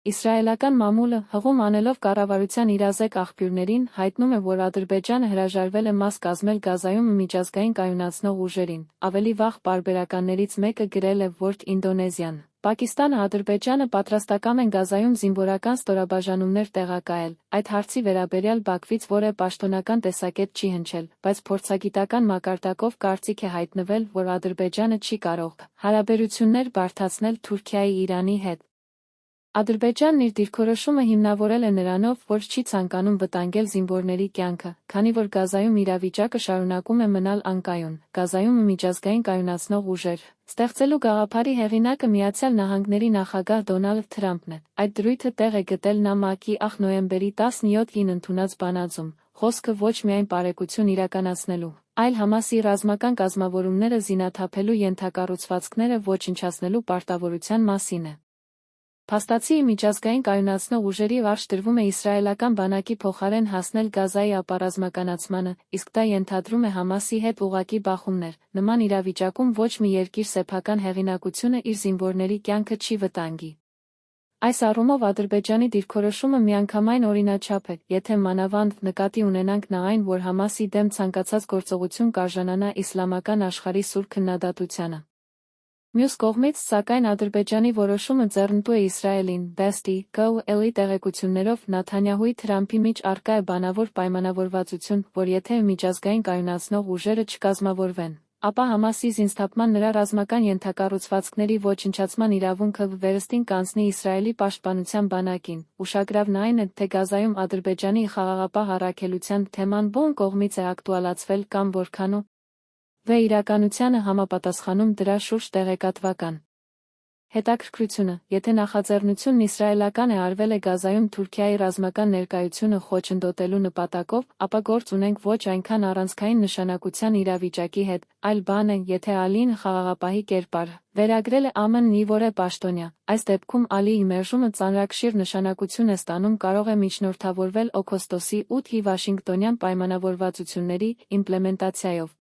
Իսրայելական մամուլը, հղում անելով կառավարության իրազեկ աղբյուրներին, հայտնում է, որ Ադրբեջանը հրաժարվել է մաս կազմել Գազայում միջազգային կայունացնող ուժերին։ Ավելի վաղ պարբերականներից մեկը գրել է, որ Ինդոնեզիան, Պակիստանը, Ադրբեջանը պատրաստական են Գազայում զինվորական ստորաբաժանումներ տեղակայել։ Այդ հարցի վերաբերյալ Բաքվից որևէ պաշտոնական տեսակետ չի հնչել, բայց փորձագիտական մակարդակով կարծիք է հայտնվել, որ Ադրբեջանը չի կարող հարաբերություններ բարդացնել Թուրքիայի Իրանի հետ։ Ադրբեջանն իր դիրքորոշումը հիմնավորել է նրանով, որ չի ցանկանում վտանգել զինվորների կյանքը, քանի որ Գազայում իրավիճակը շարունակում է մնալ անկայուն։ Գազայում միջազգային կայունացնող ուժեր ստեղծելու գաղափարի հեղինակը Միացյալ Նահանգների նախագահ Դոնալդ Թրամփն է։ Այդ դրույթը տեղ է գտել ՆԱՄԱԿ-ի նոյեմբերի 17-ին ընդունած բանաձում, խոսքը ոչ միայն պարեկություն իրականացնելու, այլ Համասի ռազմական կազմավորումները զինաթափելու ենթակառուցվածքները ոչնչացնելու պարտավորության մասին է։ Փաստացի միջազգային կայունացնող ուժերի արժ տրվում է իսրայելական բանակի փոխարեն հասնել Գազայի ապառազմականացմանը, իսկ դա ենթադրում է Համասի հետ ուղղակի բախումներ։ Նման իրավիճակում ոչ մի երկիր սեփական հեղինակությունը իր զինվորների կյանքը չի վտանգի։ Այս առումով Ադրբեջանի դիրքորոշումը միանգամայն օրինաչափ է, եթե մանավանդ նկատի ունենանք այն, որ Համասի դեմ ցանկացած գործողություն կարժանանա իսլամական աշխարհի սուր քննադատությանը։ Մյուս կողմից, սակայն Ադրբեջանի որոշումը ձեռնտու է Իսրայելին, BST-ը տեղեկություններով Նեթանյահուի Թրամփի միջ առկա է բանավոր պայմանավորվածություն, որ եթե միջազգային կայունացնող ուժերը չկազմավորվեն, ապա Համասի զինսթափման նրա ռազմական ենթակառուցվածքների ոչնչացման իրավունքը վերստին կանցնի Իսրայելի պաշտպանության բանակին։ Ուշագրավն այն է, թե Գազայում Ադրբեջանի խաղաղապահ առաքելության թեման ո՞ն կողմից է ակտուալացվել կամ որքանով իրականությանը համապատասխանում դրա շուրջ տեղեկատվական հետաքրքրությունը, եթե նախաձեռնությունն իսրայելական է արվել է Գազայում Թուրքիայի ռազմական ներկայությունը խոչընդոտելու նպատակով, ապա գործ ունենք ոչ այնքան առանցքային նշանակության իրավիճակի հետ, այլ բան է, եթե Ալին խաղաղապահի կերպար վերագրել է ԱՄՆ-ի որևէ պաշտոնյա։ Այս դեպքում Ալիի մերժումը ծանրակշիռ նշանակություն է ստանում, կարող է միջնորդավորվել օգոստոսի 8-ի Վաշինգտոնյան պայմանավորվածությունների իմպլեմենտացիայով։